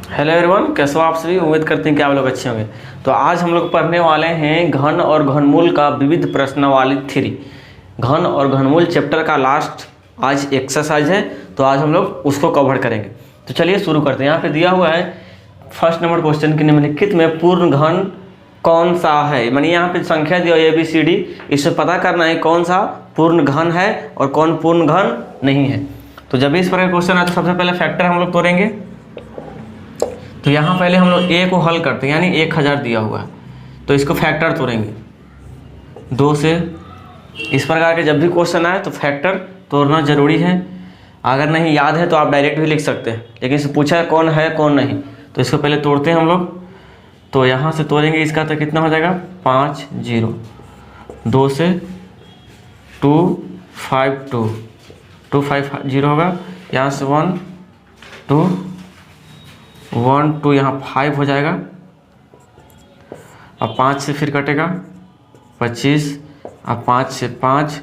Hello everyone, कैसे हो आप सभी। उम्मीद करते हैं कि आप लोग अच्छे होंगे। तो आज हम लोग पढ़ने वाले हैं घन और घनमूल का विविध प्रश्नावली 3। घन और घनमूल चैप्टर का लास्ट आज एक्सरसाइज है, तो आज हम लोग उसको कवर करेंगे। तो चलिए शुरू करते हैं। यहाँ पे दिया हुआ है फर्स्ट नंबर क्वेश्चन कि निम्नलिखित में पूर्ण घन कौन सा है। मानी यहाँ पे संख्या दिया ABCD, इससे पता करना है कौन सा पूर्ण घन है और कौन पूर्ण घन नहीं है। तो जब इस प्रकार क्वेश्चन है तो सबसे पहले फैक्टर हम लोग तोड़ेंगे। तो यहाँ पहले हम लोग A को हल करते हैं, यानी 1000 दिया हुआ है तो इसको फैक्टर तोड़ेंगे 2 से। इस प्रकार के जब भी क्वेश्चन आए तो फैक्टर तोड़ना जरूरी है। अगर नहीं याद है तो आप डायरेक्ट भी लिख सकते हैं, लेकिन इससे पूछा है कौन है कौन नहीं, तो इसको पहले तोड़ते हैं हम लोग। तो यहाँ से तोड़ेंगे इसका तो कितना हो जाएगा 5 0, 2 से 2 5 2 2 5 0 होगा। यहाँ से 1 2 1 2 यहाँ 5 हो जाएगा। अब 5 से फिर कटेगा 25, अब 5 से 5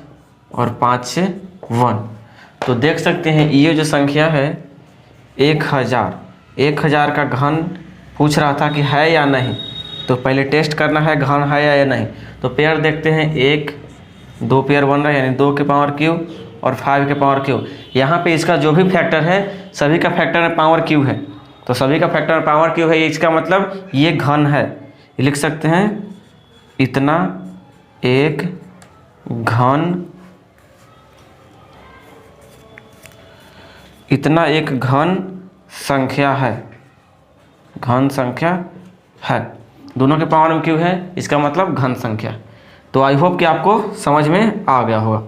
और 5 से 1। तो देख सकते हैं ये जो संख्या है 1000 का घन पूछ रहा था कि है या नहीं। तो पहले टेस्ट करना है घन है या नहीं। तो पेयर देखते हैं, 1 2 पेयर बन रहा है, यानी 2 के पावर क्यूब और 5 के पावर क्यूब। यहाँ पे इसका जो भी फैक्टर है सभी का फैक्टर में पावर क्यूब है, तो सभी का फैक्टर पावर क्यूब है। इसका मतलब ये घन है। लिख सकते हैं इतना एक घन संख्या है, घन संख्या है। दोनों के पावर में क्यूब है, इसका मतलब घन संख्या। तो आई होप कि आपको समझ में आ गया होगा।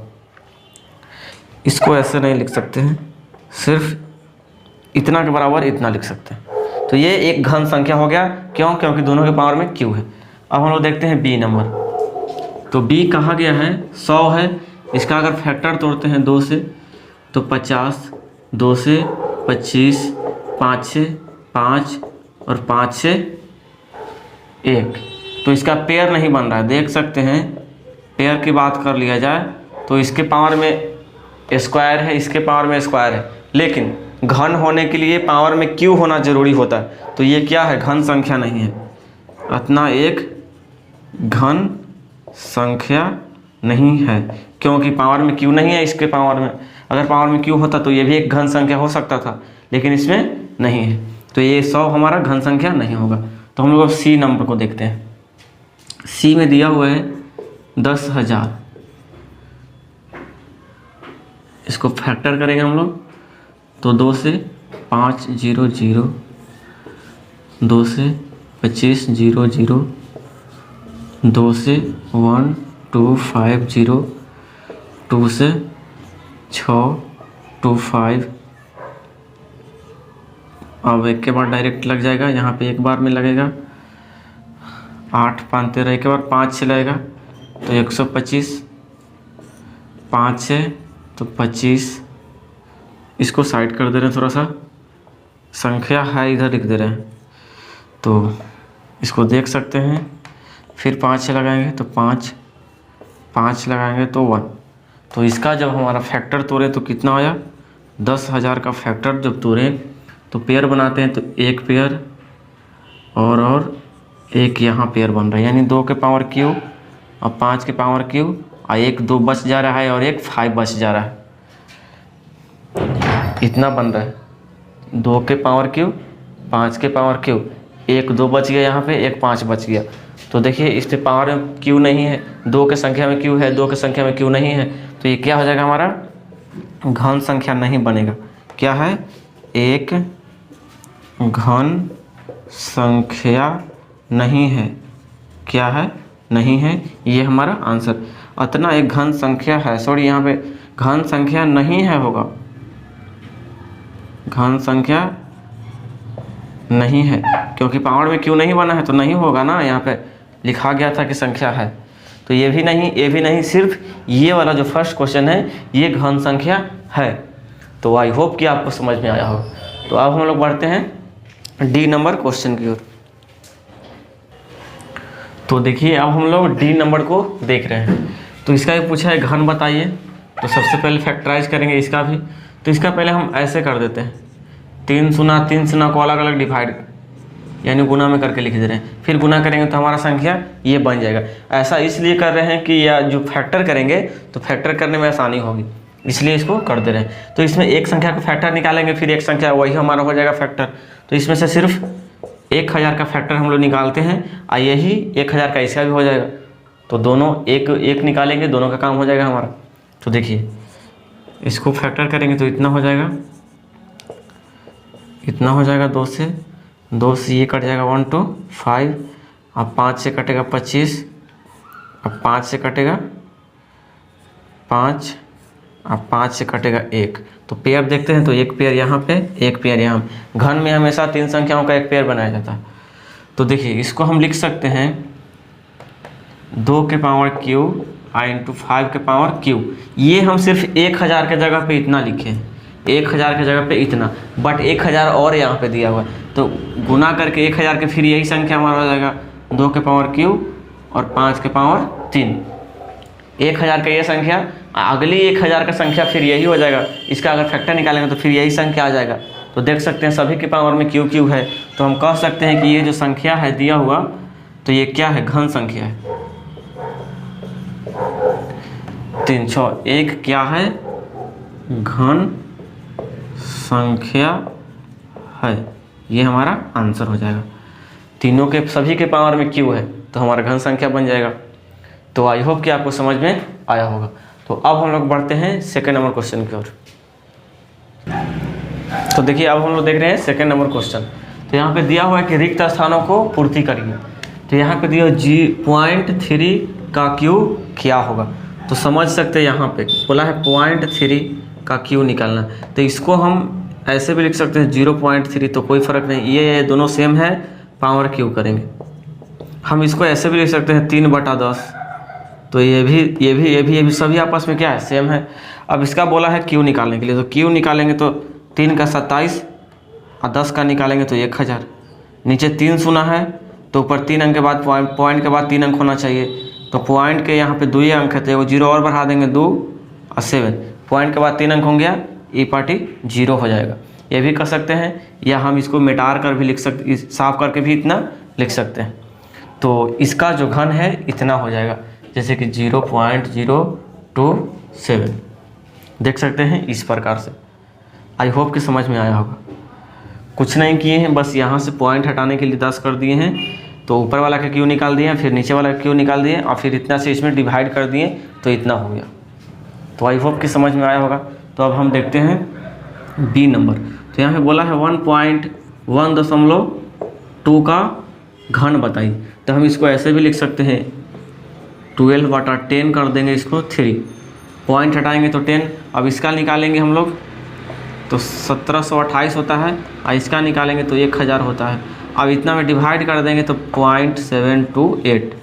इसको ऐसे नहीं लिख सकते हैं, सिर्फ इतना के बराबर इतना लिख सकते हैं। तो ये एक घन संख्या हो गया। क्यों? क्योंकि दोनों के पावर में क्यू है। अब हम लोग देखते हैं B नंबर। तो B कहा गया है 100 है। इसका अगर फैक्टर तोड़ते हैं 2 से तो 50, 2 से 25, 5 से 5 और 5 से 1। तो इसका पेयर नहीं बन रहा है। देख सकते हैं पेयर की बात कर लिया जाए तो इसके पावर में स्क्वायर है, इसके पावर में स्क्वायर है, लेकिन घन होने के लिए पावर में क्यू होना जरूरी होता है। तो ये क्या है? घन संख्या नहीं है। इतना एक घन संख्या नहीं है क्योंकि पावर में क्यू नहीं है इसके पावर में। अगर पावर में क्यू होता तो ये भी एक घन संख्या हो सकता था, लेकिन इसमें नहीं है। तो ये 100 हमारा घन संख्या नहीं होगा। तो हम लोग अब C नंबर को देखते हैं। C में दिया हुआ है 10,000। इसको फैक्टर करेंगे हम लोग। तो 2 से 5 0 0, 2 से 25 0 0, 2 से 1 2 5 0, 2 से 6 2 5। अब एक के बाद डायरेक्ट लग जाएगा, यहाँ पे एक बार में लगेगा। 8 5 13, एक के बाद 5 से लगेगा तो 125, 5 से तो 25। इसको साइड कर दे रहे हैं, थोड़ा सा संख्या है इधर लिख दे रहे हैं। तो इसको देख सकते हैं। फिर 5 से लगाएंगे तो 5, 5 लगाएंगे तो 1। तो इसका जब हमारा फैक्टर तोड़े तो कितना आया? 10,000 का फैक्टर जब तोड़े तो पेयर बनाते हैं। तो एक पेयर और एक यहाँ पेयर बन रहा है, यानी 2 के पावर क्यूब और 5 के पावर क्यूब, और एक 2 बच जा रहा है और एक 5 बच जा रहा है। इतना बन रहा है 2 के पावर क्यूब 5 के पावर क्यूब, एक 2 बच गया यहाँ पे, एक 5 बच गया। तो देखिए इसके पावर में क्यू नहीं है, 2 के संख्या में क्यू है, 2 के संख्या में क्यू नहीं है। तो ये क्या हो जाएगा? हमारा घन संख्या नहीं बनेगा। क्या है? एक घन संख्या नहीं है। क्या है? नहीं है। ये हमारा आंसर। इतना एक घन संख्या है, सॉरी यहाँ पे घन संख्या नहीं है होगा, घन संख्या नहीं है क्योंकि पावर में क्यों नहीं बना है तो नहीं होगा ना। यहाँ पे लिखा गया था कि संख्या है, तो ये भी नहीं, ये भी नहीं, सिर्फ ये वाला जो फर्स्ट क्वेश्चन है ये घन संख्या है। तो आई होप कि आपको समझ में आया हो। तो अब हम लोग बढ़ते हैं D नंबर क्वेश्चन की ओर। तो देखिए अब हम लोग D नंबर को देख रहे हैं। तो इसका भी पूछा है घन बताइए। तो सबसे पहले फैक्टराइज करेंगे इसका भी। तो इसका पहले हम ऐसे कर देते हैं, 3 शून्य को अलग अलग डिवाइड यानी गुना में करके लिख दे रहे हैं, फिर गुना करेंगे तो हमारा संख्या ये बन जाएगा। ऐसा इसलिए कर रहे हैं कि या जो फैक्टर करेंगे तो फैक्टर करने में आसानी होगी, इसलिए इसको कर दे रहे हैं। तो इसमें एक संख्या का फैक्टर निकालेंगे, फिर एक संख्या वही हमारा हो जाएगा फैक्टर। तो इसमें से सिर्फ 1000 का फैक्टर हम लोग निकालते हैं और यही 1000 का इसका भी हो जाएगा। तो दोनों एक एक निकालेंगे, दोनों का काम हो जाएगा हमारा। तो देखिए इसको फैक्टर करेंगे तो इतना हो जाएगा, इतना हो जाएगा, 2 से ये कट जाएगा 1 2 5, अब 5 से कटेगा 25, अब 5 से कटेगा 5, अब 5 से कटेगा 1। तो पेयर देखते हैं तो एक पेयर यहाँ पे, एक पेयर यहाँ। घन में हमेशा 3 संख्याओं का एक पेयर बनाया जाता है। तो देखिए इसको हम लिख सकते हैं 2 के पावर क्यू इंटू 5 के पावर क्यू। ये हम सिर्फ 1000 के जगह पे इतना लिखे हैं, 1000 के जगह पे इतना, बट 1000 और यहाँ पे दिया हुआ है। तो गुना करके 1000 के फिर यही संख्या हमारा हो जाएगा 2 के पावर क्यू और 5 के पावर 3। 1000 का ये संख्या, अगली 1000 का संख्या फिर यही हो जाएगा। इसका अगर फैक्टर निकालेंगे तो फिर यही संख्या आ जाएगा। तो देख सकते हैं सभी के पावर में क्यू क्यू है। तो हम कह सकते हैं कि ये जो संख्या है दिया हुआ, तो ये क्या है, घन संख्या है। 3 6 1 क्या है, घन संख्या है। ये हमारा आंसर हो जाएगा। तीनों के सभी के पावर में क्यू है तो हमारा घन संख्या बन जाएगा। तो आई होप कि आपको समझ में आया होगा। तो अब हम लोग बढ़ते हैं सेकंड नंबर क्वेश्चन की ओर। तो देखिए अब हम लोग देख रहे हैं सेकंड नंबर क्वेश्चन। तो यहाँ पे दिया हुआ है कि रिक्त स्थानों को पूर्ति करिए। तो यहाँ पे दिया 0.3 का क्यू क्या होगा। तो समझ सकते हैं यहाँ पे बोला है 0.3 का क्यू निकालना। तो इसको हम ऐसे भी लिख सकते हैं 0.3, तो कोई फ़र्क नहीं, ये दोनों सेम है, पावर क्यू करेंगे। हम इसको ऐसे भी लिख सकते हैं 3/10। तो ये भी सभी आपस में क्या है, सेम है। अब इसका बोला है क्यू निकालने के लिए। तो क्यू निकालेंगे तो 3 का 27 और 10 का निकालेंगे तो 1000। नीचे 3 शून्य है तो ऊपर 3 अंक के बाद पॉइंट के बाद 3 अंक होना चाहिए। तो पॉइंट के यहाँ पे 2 अंक है, तो वो 0 और बढ़ा देंगे, 2 और 7। पॉइंट के बाद 3 अंक होंगे, ये पार्टी 0 हो जाएगा। ये भी कर सकते हैं, या हम इसको मिटार कर भी लिख सकते, साफ करके भी इतना लिख सकते हैं। तो इसका जो घन है इतना हो जाएगा, जैसे कि 0.027 देख सकते हैं इस प्रकार से। आई होप कि समझ में आया होगा। कुछ नहीं किए हैं, बस यहाँ से पॉइंट हटाने के लिए 10 कर दिए हैं। तो ऊपर वाला का क्यू निकाल दिए, फिर नीचे वाला का क्यू निकाल दिए और फिर इतना से इसमें डिवाइड कर दिए, तो इतना हो गया। तो आई होप कि समझ में आया होगा। तो अब हम देखते हैं बी नंबर। तो यहाँ पे बोला है 1.1.2 का घन बताइए। तो हम इसको ऐसे भी लिख सकते हैं 12/10 कर देंगे इसको 3, पॉइंट हटाएंगे तो 10। अब इसका निकालेंगे हम लोग तो 1728 होता है, और इसका निकालेंगे तो 1000 होता है। अब इतना में डिवाइड कर देंगे तो 0.728,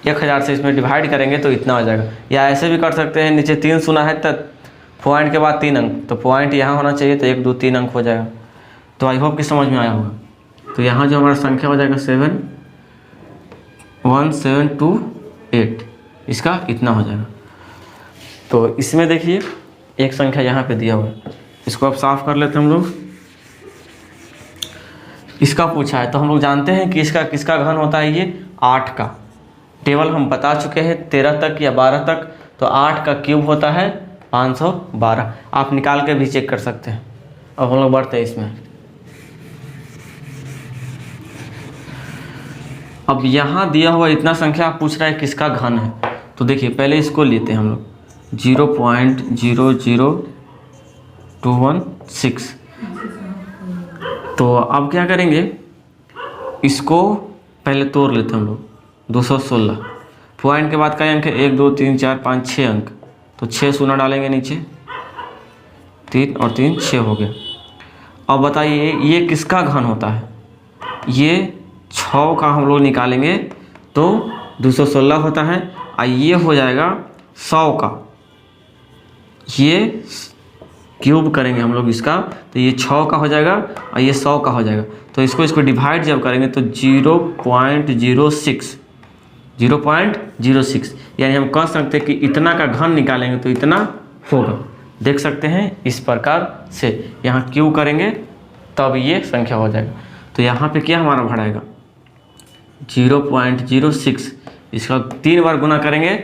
1000 से इसमें डिवाइड करेंगे तो इतना आ जाएगा। या ऐसे भी कर सकते हैं, नीचे 3 शून्य है तो पॉइंट के बाद 3 अंक, तो पॉइंट यहाँ होना चाहिए, तो 1 2 3 अंक हो जाएगा। तो आई होप कि समझ में आया होगा। तो यहाँ जो हमारा संख्या हो जाएगा 71728, इसका इतना हो जाएगा। तो इसमें देखिए एक संख्या यहाँ पे दिया हुआ है, इसको अब साफ कर लेते हैं हम लोग। इसका पूछा है तो हम लोग जानते हैं कि इसका किसका घन होता है, ये 8 का। टेबल हम बता चुके हैं 13 तक या 12 तक। तो 8 का क्यूब होता है 512। आप निकाल के भी चेक कर सकते हैं। अब हम लोग बढ़ते हैं इसमें। अब यहाँ दिया हुआ इतना संख्या पूछ रहा है किसका घन है। तो देखिए पहले इसको लेते हैं हम लोग 0.00216। तो अब क्या करेंगे, इसको पहले तोड़ लेते हैं हम लोग 216। पॉइंट के बाद कई अंक है, 1 2 3 4 5 6 अंक। तो 6 शून्य डालेंगे नीचे, 3 और 3 6 हो गया। अब बताइए ये किसका घन होता है। ये 6 का हम लोग निकालेंगे तो 216 होता है, और ये हो जाएगा 100 का। ये क्यूब करेंगे हम लोग इसका, तो ये 6 का हो जाएगा और ये 100 का हो जाएगा। तो इसको डिवाइड जब करेंगे तो 0.06 यानी हम कह सकते हैं कि इतना का घन निकालेंगे तो इतना होगा। देख सकते हैं इस प्रकार से, यहाँ क्यू करेंगे तब ये संख्या हो जाएगा। तो यहाँ पे क्या हमारा बढ़ाएगा 0.06, इसका 3 बार गुना करेंगे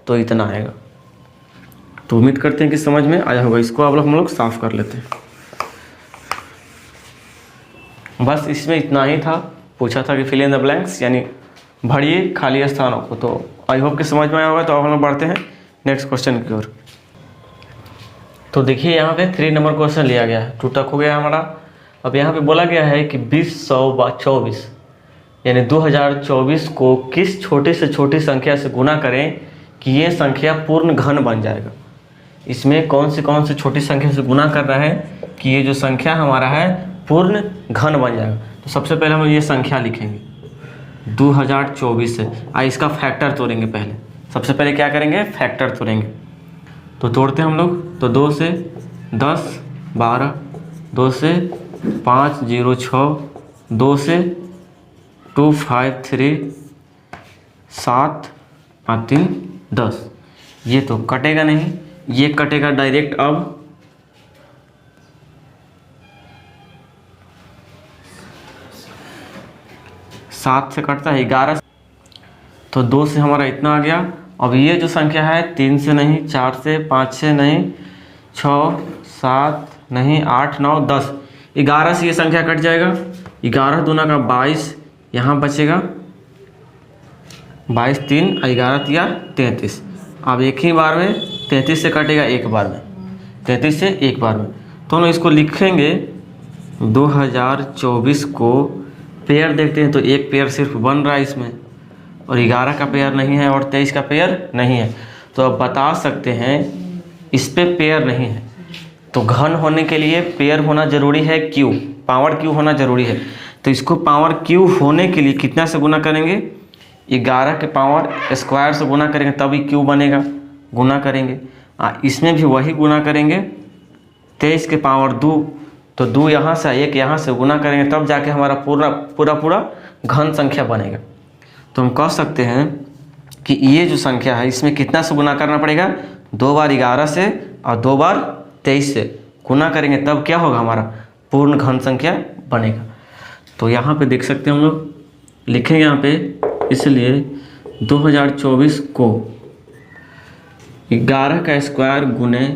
तो इतना आएगा। तो उम्मीद करते हैं कि समझ में आया होगा। इसको अब हम लोग साफ कर लेते हैं। बस इसमें इतना ही था, पूछा था कि फिल इन द ब्लैंक्स यानी भरिए खाली स्थानों को। तो आई होप कि समझ में आया होगा। तो अब हम लोग बढ़ते हैं नेक्स्ट क्वेश्चन की ओर। तो देखिए यहाँ पे 3 नंबर क्वेश्चन लिया गया है, 2 तक हो गया हमारा। अब यहाँ पे बोला गया है कि 2024 यानी 2024 को किस छोटी से छोटी संख्या से गुना करें कि ये संख्या पूर्ण घन बन जाएगा। इसमें कौन सी छोटी संख्या से गुना कर रहा है कि ये जो संख्या हमारा है पूर्ण घन बन जाएगा। तो सबसे पहले हम ये संख्या लिखेंगे 2024 से। इसका फैक्टर तोड़ेंगे पहले। सबसे पहले क्या करेंगे, फैक्टर तोड़ेंगे। तो तोड़ते हैं हम लोग। तो 2 से 10 12, 2 से 5 0 6, 2 से 2 5 3, 7 5 3 10। ये तो कटेगा नहीं, ये कटेगा डायरेक्ट। अब 7 से कटता है 11, तो 2 से हमारा इतना आ गया। अब ये जो संख्या है 3 से नहीं, 4 से, 5 से नहीं, 6 7 नहीं, 8 9 10, 11 से ये संख्या कट जाएगा। 11 दूना का 22 यहाँ बचेगा, 22 3 11 तिया 33। अब एक ही बार में 33 से कटेगा, एक बार में 33 से एक बार में। तो हम इसको लिखेंगे 2024 को पेयर देखते हैं। तो एक पेयर सिर्फ बन रहा है इसमें, और 11 का पेयर नहीं है, और 23 का पेयर नहीं है। तो अब बता सकते हैं इस पे पेयर नहीं है। तो घन होने के लिए पेयर होना जरूरी है, क्यू पावर क्यू होना जरूरी है। तो इसको पावर क्यू होने के लिए कितना से गुना करेंगे, 11 के पावर स्क्वायर से गुना करेंगे तभी क्यू बनेगा, गुना करेंगे। इसमें भी वही गुना करेंगे 23 के पावर 2, तो 2 यहाँ से 1 यहाँ से गुना करेंगे तब जाके हमारा पूरा घन संख्या बनेगा। तो हम कह सकते हैं कि ये जो संख्या है इसमें कितना से गुना करना पड़ेगा, 2 बार 11 से और 2 बार 23 से गुना करेंगे तब क्या होगा, हमारा पूर्ण घन संख्या बनेगा। तो यहाँ पे देख सकते हैं हम लोग लिखेंगे यहाँ पे, इसलिए 2024 को 11 का स्क्वायर गुने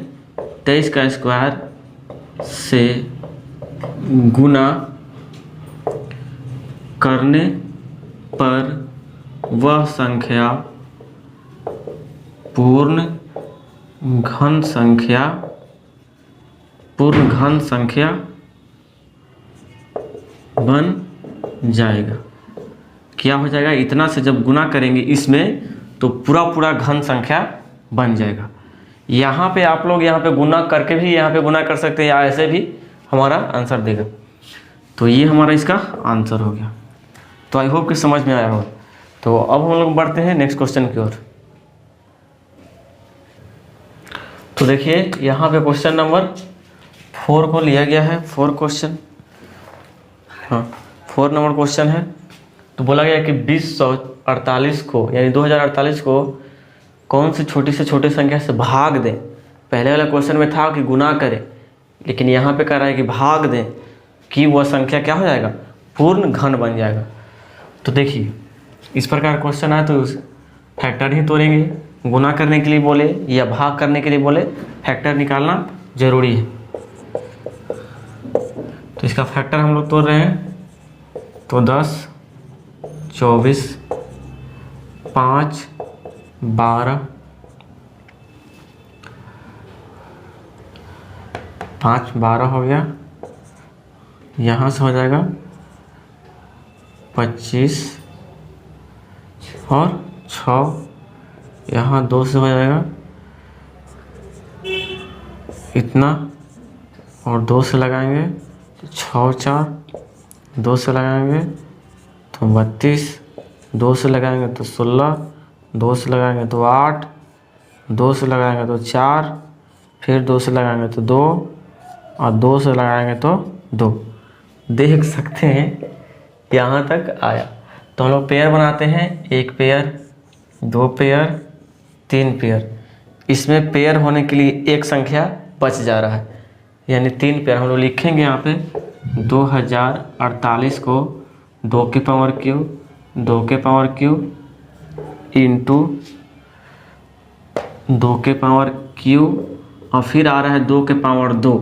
23 का स्क्वायर से गुना करने पर वह संख्या पूर्ण घन संख्या बन जाएगा। क्या हो जाएगा, इतना से जब गुना करेंगे इसमें तो पूरा घन संख्या बन जाएगा। यहाँ पे आप लोग यहाँ पे गुना करके भी यहाँ पे गुना कर सकते हैं, या ऐसे भी हमारा आंसर देगा। तो ये हमारा इसका आंसर हो गया। तो आई होप कि समझ में आया हो। तो अब हम लोग बढ़ते हैं नेक्स्ट क्वेश्चन की ओर। तो देखिए यहाँ पे क्वेश्चन नंबर 4 को लिया गया है, 4 क्वेश्चन, हाँ 4 नंबर क्वेश्चन है। तो बोला गया कि 2048 को यानी 2048 को कौन सी छोटी से छोटी संख्या से भाग दें। पहले वाला क्वेश्चन में था कि गुना करें, लेकिन यहाँ पे कह रहा है कि भाग दें कि वह संख्या क्या हो जाएगा, पूर्ण घन बन जाएगा। तो देखिए इस प्रकार क्वेश्चन आए तो फैक्टर ही तोड़ेंगे। गुना करने के लिए बोले या भाग करने के लिए बोले, फैक्टर निकालना जरूरी है। तो इसका फैक्टर हम लोग तोड़ रहे हैं। तो 10 24 5 12 5 12 हो गया, यहाँ से हो जाएगा 25 और 6, यहाँ 2 से हो जाएगा इतना, और 2 से लगाएंगे 6 4, 2 से लगाएंगे तो 32, 2 से लगाएंगे तो 16, 2 से लगाएंगे तो 8, 2 से लगाएंगे तो 4, फिर 2 से लगाएंगे तो 2, और 2 से लगाएंगे तो 2। देख सकते हैं यहाँ तक आया। तो हम लोग पेयर बनाते हैं, 1 पेयर 2 पेयर 3 पेयर। इसमें पेयर होने के लिए एक संख्या बच जा रहा है, यानी 3 पेयर हम लोग लिखेंगे यहाँ पे 2048 को 2 के पावर क्यू इंटू 2 के पावर क्यू और फिर आ रहा है 2 के पावर 2।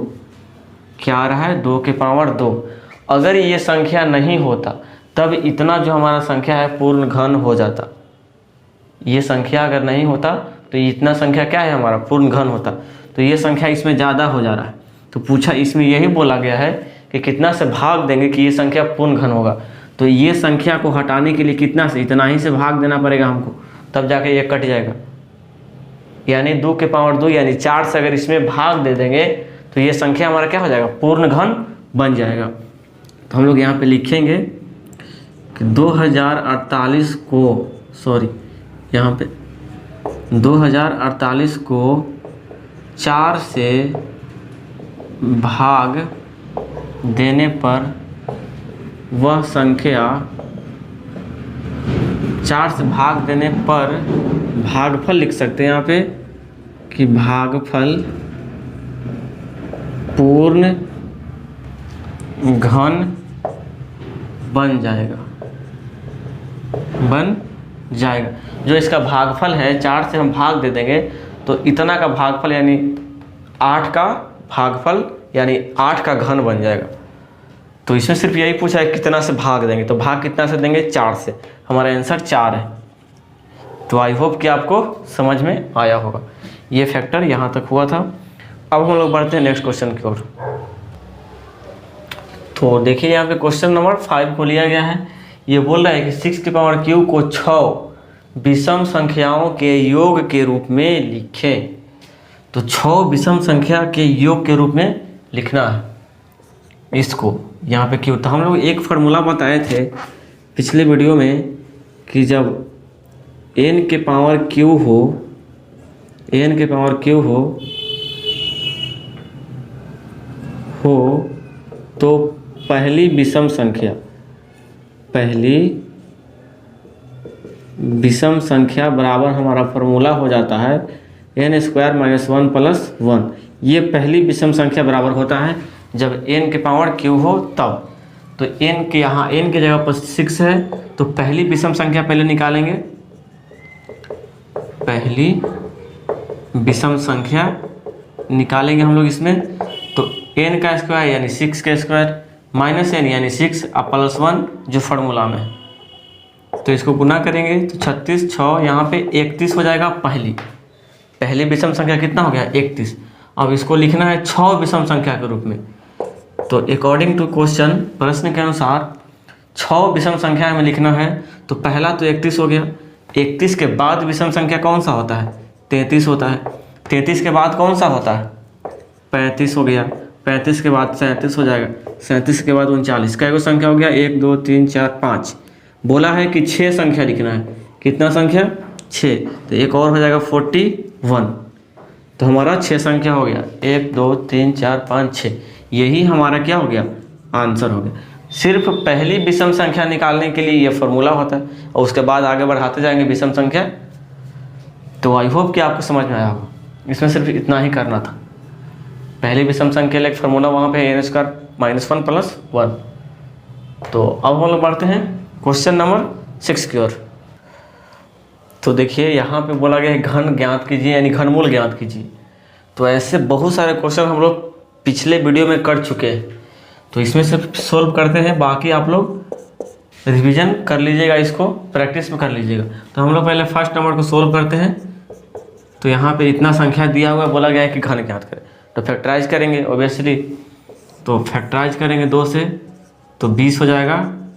क्या आ रहा है? 2 के पावर 2। अगर ये संख्या नहीं होता तब इतना जो हमारा संख्या है पूर्ण घन हो जाता। ये संख्या अगर नहीं होता तो इतना संख्या क्या है हमारा? पूर्ण घन होता। तो ये संख्या इसमें ज़्यादा हो जा रहा है। तो पूछा, इसमें यही बोला गया है कि कितना से भाग देंगे कि ये संख्या पूर्ण घन होगा। तो ये संख्या को हटाने के लिए कितना से? इतना ही से भाग देना पड़ेगा हमको, तब जाके ये कट जाएगा। यानी 2 के पावर 2 यानी 4 से अगर इसमें भाग दे देंगे तो ये संख्या हमारा क्या हो जाएगा? पूर्ण घन बन जाएगा। तो हम लोग यहाँ पे लिखेंगे कि 2048 को, सॉरी यहाँ पे 2048 को 4 से भाग देने पर वह संख्या, 4 से भाग देने पर भागफल लिख सकते हैं यहाँ पे कि भागफल पूर्ण घन बन जाएगा। जो इसका भागफल है 4 से हम भाग दे देंगे तो इतना का भागफल यानी 8 का भागफल यानी 8 का घन बन जाएगा। तो इसमें सिर्फ यही पूछा है कितना से भाग देंगे, तो भाग कितना से देंगे? 4 से। हमारा आंसर 4 है। तो आई होप कि आपको समझ में आया होगा। ये फैक्टर यहाँ तक हुआ था। अब हम लोग बढ़ते हैं नेक्स्ट क्वेश्चन की ओर। तो देखिए यहाँ पे क्वेश्चन नंबर 5 को लिया गया है। ये बोल रहा है कि 6 के पावर क्यू को 6 विषम संख्याओं के योग के रूप में लिखें। तो 6 विषम संख्या के योग के रूप में लिखना है इसको यहाँ पे क्यों। तो हम लोग एक फार्मूला बताए थे पिछले वीडियो में कि जब n के पावर क्यू हो तो पहली विषम संख्या बराबर हमारा फार्मूला हो जाता है n² - 1 + 1। ये पहली विषम संख्या बराबर होता है जब n के पावर क्यू हो तब। तो n के यहाँ n की जगह पर 6 है तो पहली विषम संख्या पहले निकालेंगे। पहली विषम संख्या निकालेंगे हम लोग इसमें। तो n का स्क्वायर यानी 6 का स्क्वायर माइनस n यानी 6 और +1 जो फार्मूला में है। तो इसको गुना करेंगे तो 36 6 यहाँ पे 31 हो जाएगा। पहली विषम संख्या कितना हो गया? 31। अब इसको लिखना है 6 विषम संख्या के रूप में। तो अकॉर्डिंग टू क्वेश्चन, प्रश्न के अनुसार 6 विषम संख्या में लिखना है। तो पहला तो 31 हो गया। 31 के बाद विषम संख्या कौन सा होता है? 33 होता है। 33 के बाद कौन सा होता है? 35 हो गया। 35 के बाद 37 हो जाएगा। 37 के बाद 39। कैगो संख्या हो गया? 1 2 3 4 5। बोला है कि 6 संख्या लिखना है। कितना संख्या? 6। तो एक और हो जाएगा 41। तो हमारा 6 संख्या हो गया। 1 2 3 4 5 6। यही हमारा क्या हो गया? आंसर हो गया। सिर्फ पहली विषम संख्या निकालने के लिए ये फार्मूला होता है और उसके बाद आगे बढ़ाते जाएंगे विषम संख्या। तो आई होप कि आपको समझ में आया होगा। इसमें सिर्फ इतना ही करना था। पहली विषम संख्या एक फार्मूला वहाँ पे n² - 1 + 1। तो अब हम लोग बढ़ते हैं क्वेश्चन नंबर 6 की ओर। तो देखिए यहाँ पे बोला गया है घन ज्ञात कीजिए यानी घनमूल ज्ञात कीजिए। तो ऐसे बहुत सारे क्वेश्चन हम लोग पिछले वीडियो में कर चुके हैं। तो इसमें से सोल्व करते हैं, बाकी आप लोग रिवीजन कर लीजिएगा, इसको प्रैक्टिस में कर लीजिएगा। तो हम लोग पहले फर्स्ट नंबर को सोल्व करते हैं। तो यहाँ पे इतना संख्या दिया हुआ है, बोला गया है कि घन ज्ञात करें। तो फैक्टराइज करेंगे ऑब्वियसली। तो फैक्टराइज करेंगे 2 से तो 20 हो जाएगा,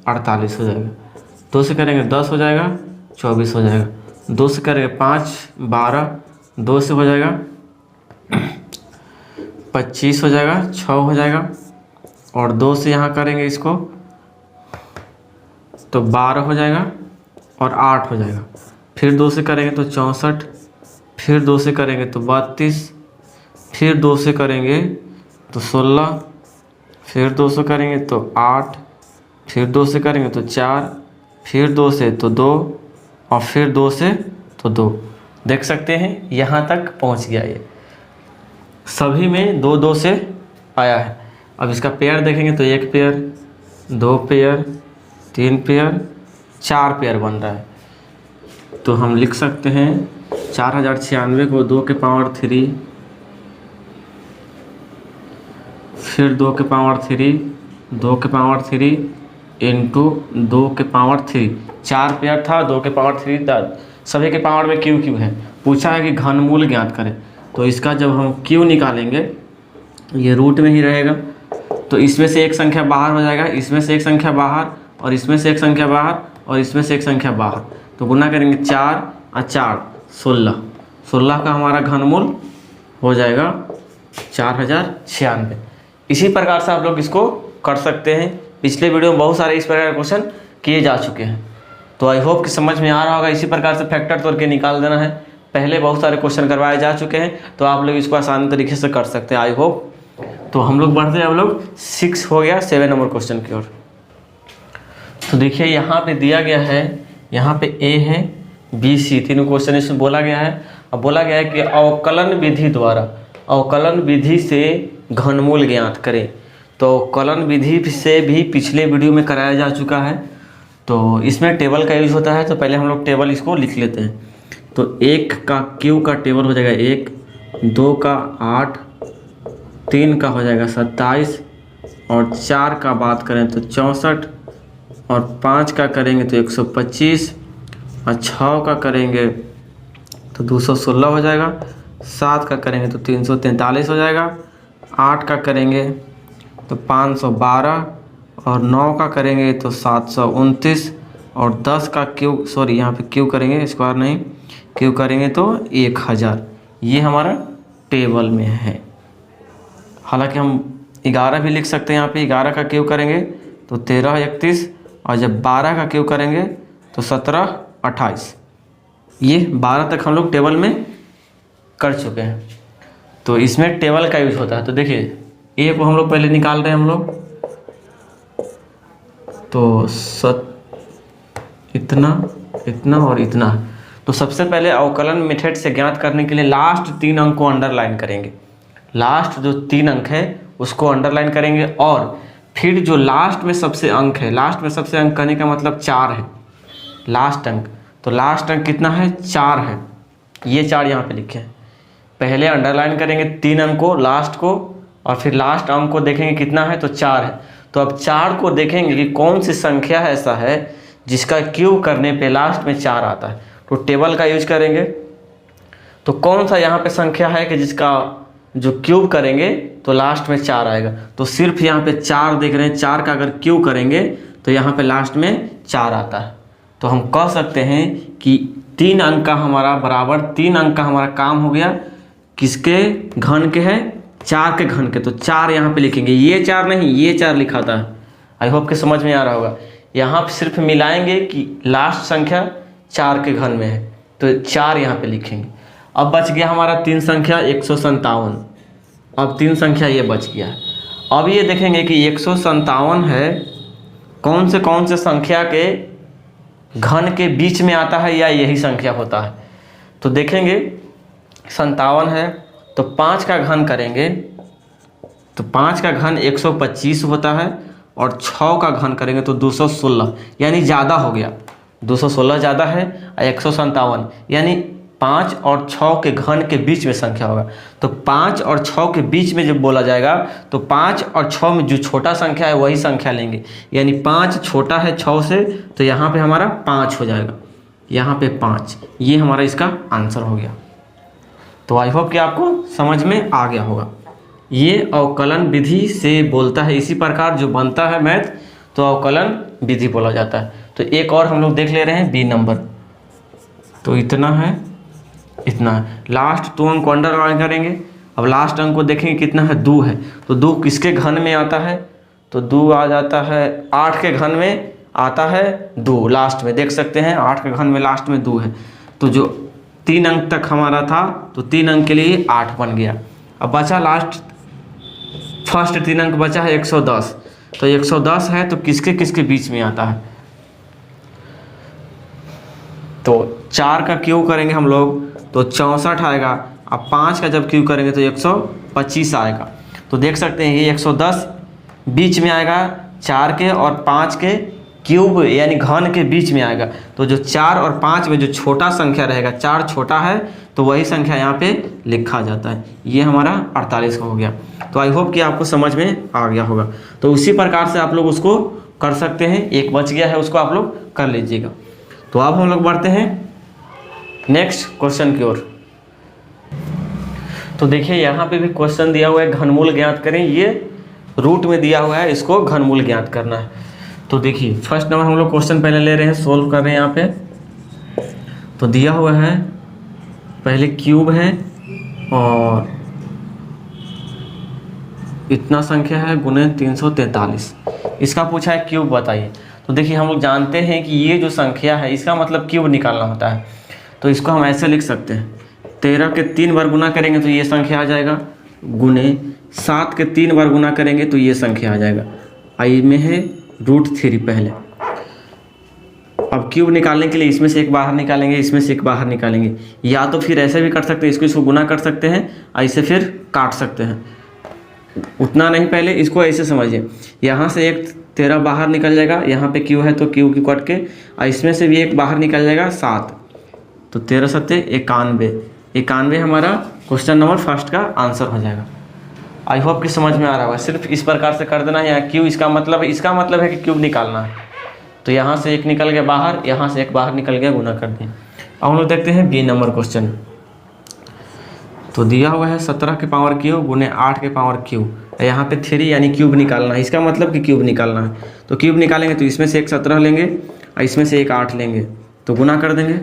48 हो जाएगा। 2 से करेंगे 10 हो जाएगा, 24 हो जाएगा। 2 से करेंगे 5 12, 2 से हो जाएगा 25 हो जाएगा, 6 हो जाएगा। और 2 से यहाँ करेंगे इसको तो 12 हो जाएगा और 8 हो जाएगा। फिर 2 से करेंगे तो 64, फिर 2 से करेंगे तो 32, फिर 2 से करेंगे तो 16, फिर 2 से करेंगे तो 8, फिर 2 से करेंगे तो 4, फिर 2 से तो 2 और फिर 2 से तो 2। देख सकते हैं यहाँ तक पहुँच गया। ये सभी में 2 2 से आया है। अब इसका पेयर देखेंगे तो 1 पेयर, 2 पेयर, 3 पेयर, 4 पेयर बन रहा है। तो हम लिख सकते हैं 4096 को 2 के पावर 3, फिर 2 के पावर 3, 2 के पावर 3 इंटू 2 के पावर 3। 4 पेयर था, 2 के पावर 3 था, सभी के पावर में क्यू क्यू है। पूछा है कि घनमूल ज्ञात करें, तो इसका जब हम क्यू निकालेंगे ये रूट में ही रहेगा, तो इसमें से एक संख्या बाहर हो जाएगा, इसमें से एक संख्या बाहर, और इसमें से एक संख्या बाहर, और इसमें से एक संख्या बाहर। तो गुना करेंगे 4 और 4 16, 16 का हमारा घनमूल हो जाएगा 4096। इसी प्रकार से आप लोग इसको कर सकते हैं। पिछले वीडियो में बहुत सारे इस प्रकार के क्वेश्चन किए जा चुके हैं, तो आई होप कि समझ में आ रहा होगा। इसी प्रकार से फैक्टर तोड़ के निकाल देना है। पहले बहुत सारे क्वेश्चन करवाए जा चुके हैं, तो आप लोग इसको आसान तरीके से कर सकते हैं, आई होप। तो हम लोग बढ़ते हैं, हम लोग 6 हो गया 7 नंबर क्वेश्चन की ओर। तो देखिए यहाँ पे दिया गया है, यहाँ पे ए है, बी सी, तीनों क्वेश्चन इसमें बोला गया है। अब बोला गया है कि अवकलन विधि द्वारा, अवकलन विधि से घनमूल ज्ञात करें। तो अवकलन विधि से भी पिछले वीडियो में कराया जा चुका है, तो इसमें टेबल का यूज होता है। तो पहले हम लोग टेबल इसको लिख लेते हैं। तो 1 का क्यू का टेबल हो जाएगा 1, 2 का 8, 3 का हो जाएगा 27, और 4 का बात करें तो 64, और 5 का करेंगे तो 125, और 6 का करेंगे तो 216 हो जाएगा, 7 का करेंगे तो 343 हो जाएगा, 8 का करेंगे तो 512, और 9 का करेंगे तो 729, और 10 का क्यू, सॉरी यहाँ पे क्यू करेंगे, स्क्वायर नहीं, क्यू करेंगे तो 1000। ये हमारा टेबल में है। हालांकि हम 11 भी लिख सकते हैं। यहाँ पे 11 का क्यू करेंगे तो 13 31, और जब 12 का क्यू करेंगे तो 17 28। ये 12 तक हम लोग टेबल में कर चुके हैं। तो इसमें टेबल का यूज होता है। तो देखिए ए को हम लोग पहले निकाल रहे हैं हम लोग, तो इतना, इतना और इतना। तो सबसे पहले अवकलन मेथड से ज्ञात करने के लिए लास्ट 3 अंक को अंडरलाइन करेंगे। लास्ट जो 3 अंक है उसको अंडरलाइन करेंगे, और फिर जो लास्ट में सबसे अंक है, लास्ट में सबसे अंक कहने का मतलब 4 है लास्ट अंक। तो लास्ट अंक कितना है? 4 है। ये 4 यहाँ पे लिखे हैं। पहले अंडरलाइन करेंगे 3 अंक को, लास्ट को, और फिर लास्ट अंक को देखेंगे कितना है, तो 4 है। तो अब 4 को देखेंगे कि कौन सी संख्या ऐसा है जिसका क्यूब करने पे लास्ट में 4 आता है। तो टेबल का यूज करेंगे। तो कौन सा यहाँ पे संख्या है कि जिसका जो क्यूब करेंगे तो लास्ट में 4 आएगा। तो सिर्फ यहाँ पे 4 देख रहे हैं, 4 का अगर क्यूब करेंगे तो यहाँ पे लास्ट में 4 आता है। तो हम कह सकते हैं कि 3 अंक का हमारा बराबर 3 अंक का हमारा काम हो गया। किसके घन के है? 4 के घन के। तो 4 यहाँ पे लिखेंगे, ये 4 नहीं, ये 4 लिखा था। आई होप कि समझ में आ रहा होगा। यहाँ पे सिर्फ मिलाएंगे कि लास्ट संख्या 4 के घन में है, तो 4 यहाँ पे लिखेंगे। अब बच गया हमारा 3 संख्या 157। अब 3 संख्या ये बच गया है। अब ये देखेंगे कि 157 है कौन से संख्या के घन के बीच में आता है या यही संख्या होता है। तो देखेंगे 57 है तो 5 का घन करेंगे तो 5 का घन 125 होता है, और 6 का घन करेंगे तो 216, यानी ज़्यादा हो गया। 216 ज़्यादा है, 157 यानी 5 और 6 के घन के बीच में संख्या होगा। तो 5 और 6 के बीच में जब बोला जाएगा तो 5 और 6 में जो छोटा संख्या है वही संख्या लेंगे, यानी 5 छोटा है 6 से, तो यहाँ पे हमारा 5 हो जाएगा, यहाँ पे 5। ये हमारा इसका आंसर हो गया। तो आई होप कि आपको समझ में आ गया होगा। ये अवकलन विधि से बोलता है। इसी प्रकार जो बनता है मैथ तो अवकलन विधि बोला जाता है। तो एक और हम लोग देख ले रहे हैं बी नंबर। तो इतना है, इतना है। लास्ट 2 अंक को अंडरलाइन करेंगे। अब लास्ट अंक को देखेंगे कितना है, 2 है। तो 2 किसके घन में आता है? तो 2 आ जाता है 8 के घन में आता है 2 लास्ट में, देख सकते हैं 8 के घन में लास्ट में 2 है। तो जो 3 अंक तक हमारा था तो 3 अंक के लिए 8 बन गया। अब बचा लास्ट फर्स्ट 3 अंक बचा है 110। तो 110 है तो किसके किसके बीच में आता है? तो 4 का क्यू करेंगे हम लोग तो 64 आएगा। अब 5 का जब क्यू करेंगे तो 125 आएगा। तो देख सकते हैं ये 110 बीच में आएगा 4 के और 5 के क्यूब यानी घन के बीच में आएगा। तो जो 4 और 5 में जो छोटा संख्या रहेगा, 4 छोटा है तो वही संख्या यहाँ पे लिखा जाता है। ये हमारा 48 का हो गया। तो आई होप कि आपको समझ में आ गया होगा। तो उसी प्रकार से आप लोग उसको कर सकते हैं। एक बच गया है, उसको आप लोग कर लीजिएगा। तो अब हम लोग बढ़ते हैं नेक्स्ट क्वेश्चन की ओर। तो देखिए यहाँ पे भी क्वेश्चन दिया हुआ है, घनमूल ज्ञात करें। ये रूट में दिया हुआ है, इसको घनमूल ज्ञात करना है। तो देखिए फर्स्ट नंबर हम लोग क्वेश्चन पहले ले रहे हैं, सोल्व कर रहे हैं यहाँ पे। तो दिया हुआ है पहले क्यूब है और इतना संख्या है गुने 343। इसका पूछा है क्यूब बताइए। तो देखिए हम लोग जानते हैं कि ये जो संख्या है इसका मतलब क्यूब निकालना होता है। तो इसको हम ऐसे लिख सकते हैं, 13 के 3 बार गुना करेंगे तो ये संख्या आ जाएगा, गुने 7 के 3 बार गुना करेंगे तो ये संख्या आ जाएगा। आई में है √3 पहले। अब क्यूब निकालने के लिए इसमें से एक बाहर निकालेंगे, इसमें से एक बाहर निकालेंगे, या तो फिर ऐसे भी कर सकते हैं, इसको गुना कर सकते हैं, ऐसे फिर काट सकते हैं। उतना नहीं, पहले इसको ऐसे समझिए, यहाँ से एक 13 बाहर निकल जाएगा, यहाँ पे क्यू है तो क्यू की कट के, और इसमें से भी एक बाहर निकल जाएगा 7, तो 13 7 91 हमारा क्वेश्चन नंबर फर्स्ट का आंसर हो जाएगा। आई होप कि समझ में आ रहा होगा। सिर्फ इस प्रकार से कर देना है। यहाँ क्यू इसका मतलब है कि क्यूब निकालना है। तो यहाँ से एक निकल गया बाहर, यहाँ से एक बाहर निकल गया, गुना कर दें। अब हम लोग देखते हैं बी नंबर क्वेश्चन। तो दिया हुआ है 17 के पावर क्यूब गुने 8 के पावर क्यूब। यहाँ पे 3 यानी क्यूब निकालना है। इसका मतलब कि क्यूब निकालना है। तो क्यूब निकालेंगे तो इसमें से एक 17 लेंगे और इसमें से एक 8 लेंगे, तो गुना कर देंगे।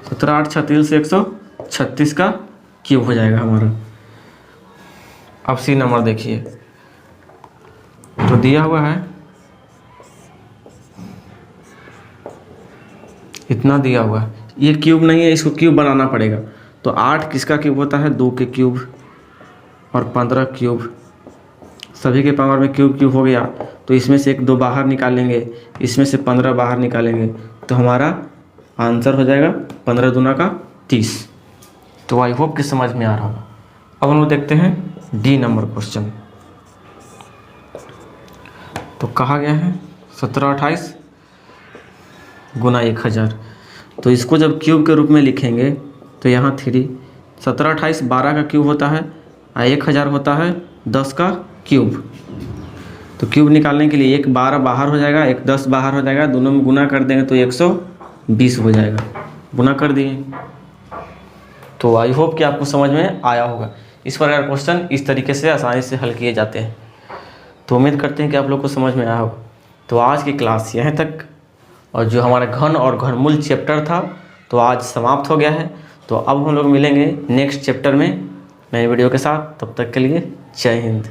17 8 36 से 136 का क्यूब हो जाएगा हमारा। अब सी नंबर देखिए। तो दिया हुआ है इतना दिया हुआ है, ये क्यूब नहीं है, इसको क्यूब बनाना पड़ेगा। तो 8 किसका क्यूब होता है? 2 के क्यूब और 15 क्यूब, सभी के पावर में क्यूब क्यूब हो गया। तो इसमें से एक 2 बाहर निकालेंगे, इसमें से 15 बाहर निकालेंगे, तो हमारा आंसर हो जाएगा 15 दूना का 30। तो आई होप कि समझ में आ रहा होगा। अब हम लोग देखते हैं डी नंबर क्वेश्चन। तो कहा गया है 17 28 गुना 1000। तो इसको जब क्यूब के रूप में लिखेंगे तो यहाँ 3, 17 28 12 का क्यूब होता है और 1000 होता है 10 का क्यूब। तो क्यूब निकालने के लिए एक 12 बाहर हो जाएगा, एक 10 बाहर हो जाएगा, दोनों में गुना कर देंगे तो 120 हो जाएगा। गुना कर दिए। तो आई होप कि आपको समझ में आया होगा। इस प्रकार क्वेश्चन इस तरीके से आसानी से हल किए जाते हैं। तो उम्मीद करते हैं कि आप लोग को समझ में आया होगा। तो आज की क्लास यहाँ तक, और जो हमारा घन और घनमूल चैप्टर था तो आज समाप्त हो गया है। तो अब हम लोग मिलेंगे नेक्स्ट चैप्टर में नए वीडियो के साथ। तब तक के लिए जय हिंद।